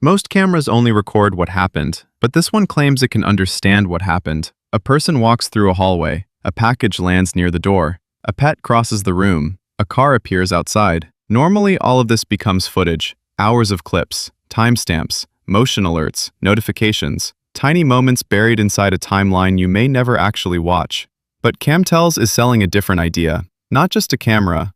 Most cameras only record what happened, but this one claims it can understand what happened. A person walks through a hallway, a package lands near the door, a pet crosses the room, a car appears outside. Normally, all of this becomes footage, hours of clips, timestamps, motion alerts, notifications, tiny moments buried inside a timeline you may never actually watch. But Camtells is selling a different idea. Not just a camera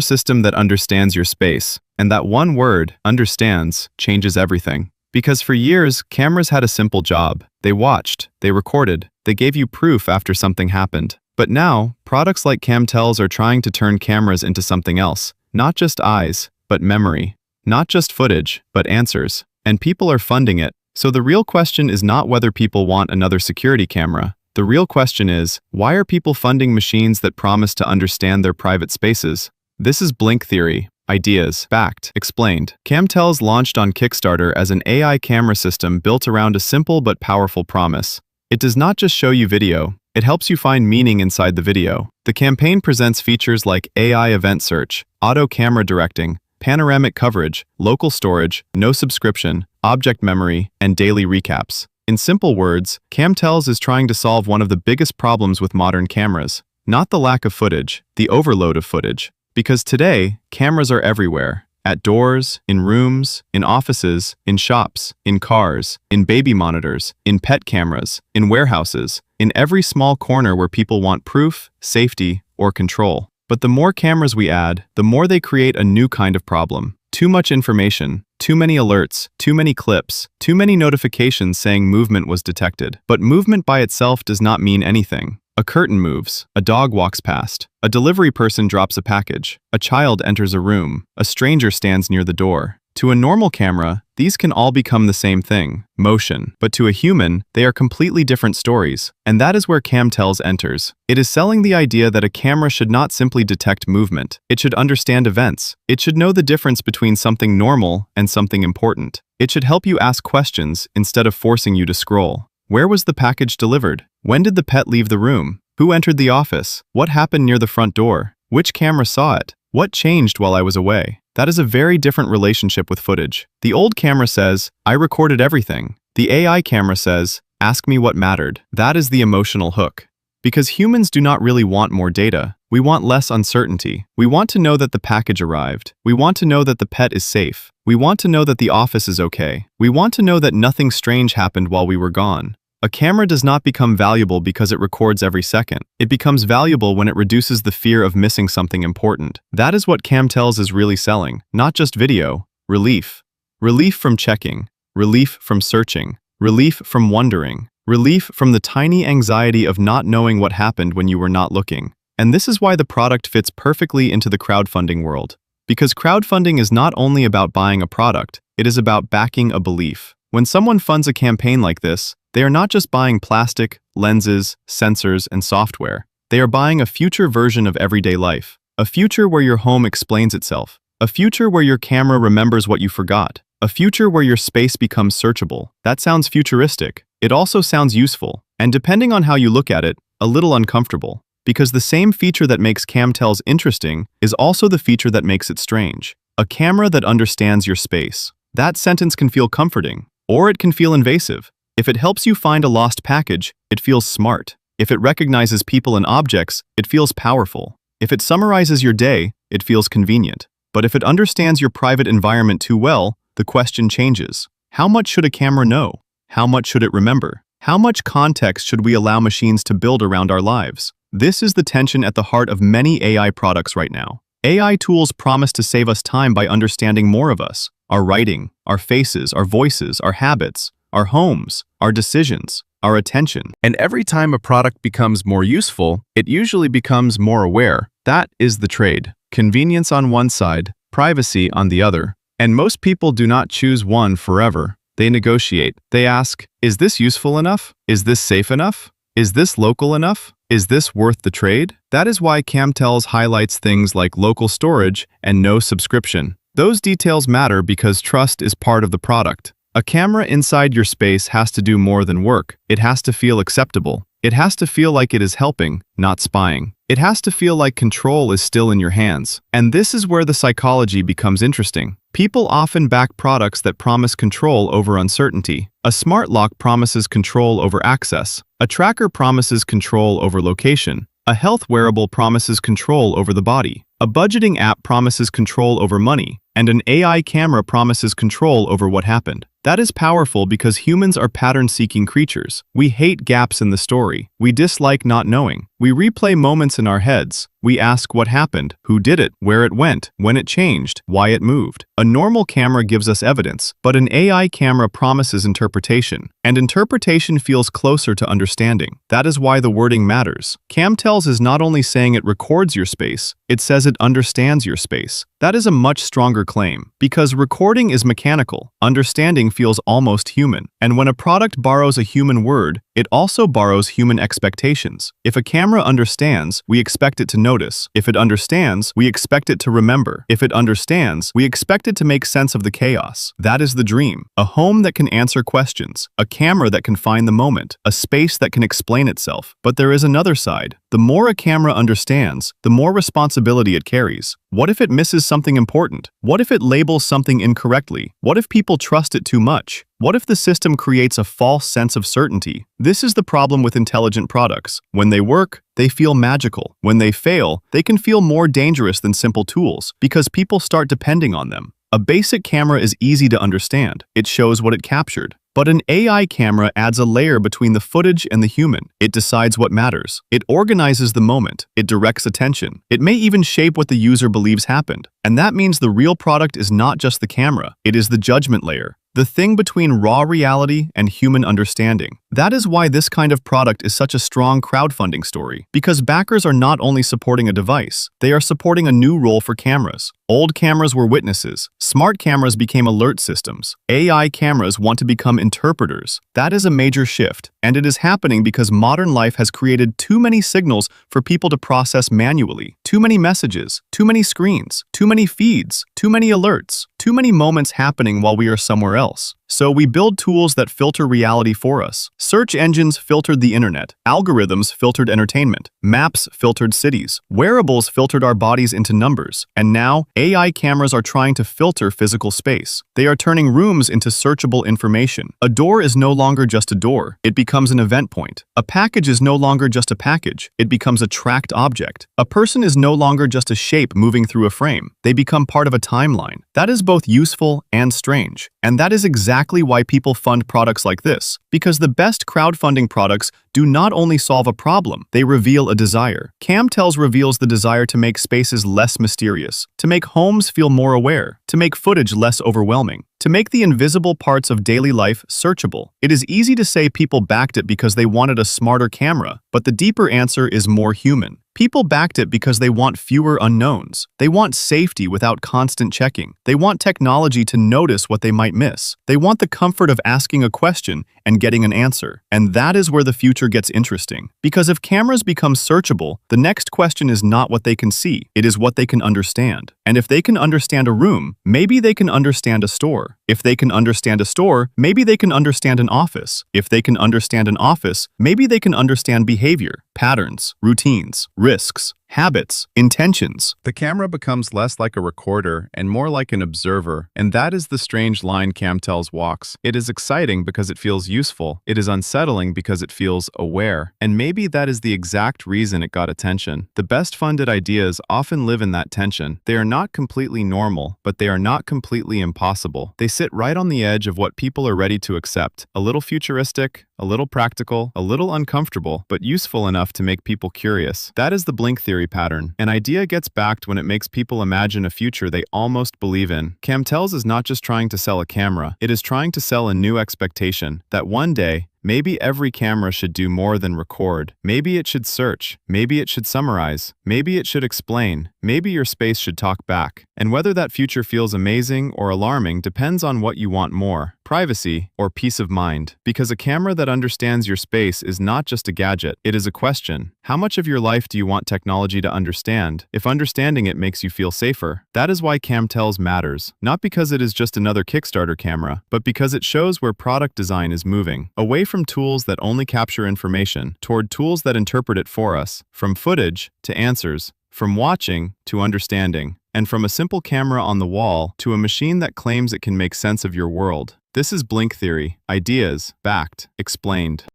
system that understands your space. And that one word, understands, changes everything. Because for years, cameras had a simple job. They watched, they recorded, they gave you proof after something happened. But now, products like Camtells are trying to turn cameras into something else. Not just eyes, but memory. Not just footage, but answers. And people are funding it. So the real question is not whether people want another security camera. The real question is, why are people funding machines that promise to understand their private spaces? This is Blink Theory. Ideas, fact, explained. Camtells launched on Kickstarter as an AI camera system built around a simple but powerful promise. It does not just show you video, it helps you find meaning inside the video. The campaign presents features like AI event search, auto camera directing, panoramic coverage, local storage, no subscription, object memory, and daily recaps. In simple words, Camtells is trying to solve one of the biggest problems with modern cameras. Not the lack of footage, the overload of footage. Because today, cameras are everywhere. At doors, in rooms, in offices, in shops, in cars, in baby monitors, in pet cameras, in warehouses, in every small corner where people want proof, safety, or control. But the more cameras we add, the more they create a new kind of problem. Too much information, too many alerts, too many clips, too many notifications saying movement was detected. But movement by itself does not mean anything. A curtain moves, a dog walks past, a delivery person drops a package, a child enters a room, a stranger stands near the door. To a normal camera, these can all become the same thing, motion. But to a human, they are completely different stories. And that is where Camtells enters. It is selling the idea that a camera should not simply detect movement. It should understand events. It should know the difference between something normal and something important. It should help you ask questions instead of forcing you to scroll. Where was the package delivered? When did the pet leave the room? Who entered the office? What happened near the front door? Which camera saw it? What changed while I was away? That is a very different relationship with footage. The old camera says, I recorded everything. The AI camera says, ask me what mattered. That is the emotional hook. Because humans do not really want more data. We want less uncertainty. We want to know that the package arrived. We want to know that the pet is safe. We want to know that the office is okay. We want to know that nothing strange happened while we were gone. A camera does not become valuable because it records every second. It becomes valuable when it reduces the fear of missing something important. That is what Camtells is really selling. Not just video. Relief. Relief from checking. Relief from searching. Relief from wondering. Relief from the tiny anxiety of not knowing what happened when you were not looking. And this is why the product fits perfectly into the crowdfunding world. Because crowdfunding is not only about buying a product, it is about backing a belief. When someone funds a campaign like this, they are not just buying plastic, lenses, sensors, and software. They are buying a future version of everyday life. A future where your home explains itself. A future where your camera remembers what you forgot. A future where your space becomes searchable. That sounds futuristic. It also sounds useful. And depending on how you look at it, a little uncomfortable. Because the same feature that makes Camtells interesting is also the feature that makes it strange. A camera that understands your space. That sentence can feel comforting, or it can feel invasive. If it helps you find a lost package, it feels smart. If it recognizes people and objects, it feels powerful. If it summarizes your day, it feels convenient. But if it understands your private environment too well, the question changes. How much should a camera know? How much should it remember? How much context should we allow machines to build around our lives? This is the tension at the heart of many AI products right now. AI tools promise to save us time by understanding more of us. Our writing, our faces, our voices, our habits, our homes, our decisions, our attention. And every time a product becomes more useful, it usually becomes more aware. That is the trade. Convenience on one side, privacy on the other. And most people do not choose one forever. They negotiate. They ask, is this useful enough? Is this safe enough? Is this local enough? Is this worth the trade? That is why Camtells highlights things like local storage and no subscription. Those details matter because trust is part of the product. A camera inside your space has to do more than work. It has to feel acceptable. It has to feel like it is helping, not spying. It has to feel like control is still in your hands. And this is where the psychology becomes interesting. People often back products that promise control over uncertainty. A smart lock promises control over access. A tracker promises control over location. A health wearable promises control over the body. A budgeting app promises control over money. And an AI camera promises control over what happened. That is powerful because humans are pattern-seeking creatures. We hate gaps in the story. We dislike not knowing. We replay moments in our heads. We ask what happened, who did it, where it went, when it changed, why it moved. A normal camera gives us evidence, but an AI camera promises interpretation. And interpretation feels closer to understanding. That is why the wording matters. Camtells is not only saying it records your space, it says it understands your space. That is a much stronger claim, because recording is mechanical. Understanding feels almost human. And when a product borrows a human word, it also borrows human expectations. If a camera understands, we expect it to notice. If it understands, we expect it to remember. If it understands, we expect it to make sense of the chaos. That is the dream. A home that can answer questions. A camera that can find the moment. A space that can explain itself. But there is another side. The more a camera understands, the more responsibility it carries. What if it misses something important? What if it labels something incorrectly? What if people trust it too much? What if the system creates a false sense of certainty? This is the problem with intelligent products. When they work, they feel magical. When they fail, they can feel more dangerous than simple tools because people start depending on them. A basic camera is easy to understand. It shows what it captured. But an AI camera adds a layer between the footage and the human. It decides what matters. It organizes the moment. It directs attention. It may even shape what the user believes happened. And that means the real product is not just the camera. It is the judgment layer. The thing between raw reality and human understanding. That is why this kind of product is such a strong crowdfunding story. Because backers are not only supporting a device, they are supporting a new role for cameras. Old cameras were witnesses. Smart cameras became alert systems. AI cameras want to become interpreters. That is a major shift, and it is happening because modern life has created too many signals for people to process manually. Too many messages, too many screens, too many feeds, too many alerts, too many moments happening while we are somewhere else. So we build tools that filter reality for us. Search engines filtered the internet. Algorithms filtered entertainment. Maps filtered cities. Wearables filtered our bodies into numbers. And now, AI cameras are trying to filter physical space. They are turning rooms into searchable information. A door is no longer just a door. It becomes an event point. A package is no longer just a package. It becomes a tracked object. A person is no longer just a shape moving through a frame. They become part of a timeline. That is both useful and strange. And that is exactly why people fund products like this. Because the best crowdfunding products do not only solve a problem, they reveal a desire. Camtells reveals the desire to make spaces less mysterious, to make homes feel more aware, to make footage less overwhelming, to make the invisible parts of daily life searchable. It is easy to say people backed it because they wanted a smarter camera, but the deeper answer is more human. People backed it because they want fewer unknowns. They want safety without constant checking. They want technology to notice what they might miss. They want the comfort of asking a question and getting an answer. And that is where the future gets interesting. Because if cameras become searchable, the next question is not what they can see. It is what they can understand. And if they can understand a room, maybe they can understand a store. If they can understand a store, maybe they can understand an office. If they can understand an office, maybe they can understand behavior, patterns, routines, risks, habits, intentions. The camera becomes less like a recorder and more like an observer, and that is the strange line Camtells walks. It is exciting because it feels useful. It is unsettling because it feels aware. And maybe that is the exact reason it got attention. The best funded ideas often live in that tension. They are not completely normal, but they are not completely impossible. They sit right on the edge of what people are ready to accept. A little futuristic, a little practical, a little uncomfortable, but useful enough to make people curious. That is the blink theory pattern. An idea gets backed when it makes people imagine a future they almost believe in. Camtells is not just trying to sell a camera, it is trying to sell a new expectation that one day, maybe every camera should do more than record. Maybe it should search. Maybe it should summarize. Maybe it should explain. Maybe your space should talk back. And whether that future feels amazing or alarming depends on what you want more: privacy, or peace of mind. Because a camera that understands your space is not just a gadget, it is a question. How much of your life do you want technology to understand, if understanding it makes you feel safer? That is why Camtells matters, not because it is just another Kickstarter camera, but because it shows where product design is moving, away from tools that only capture information, toward tools that interpret it for us, from footage to answers, from watching to understanding, and from a simple camera on the wall to a machine that claims it can make sense of your world. This is Blink Theory, ideas, backed, explained.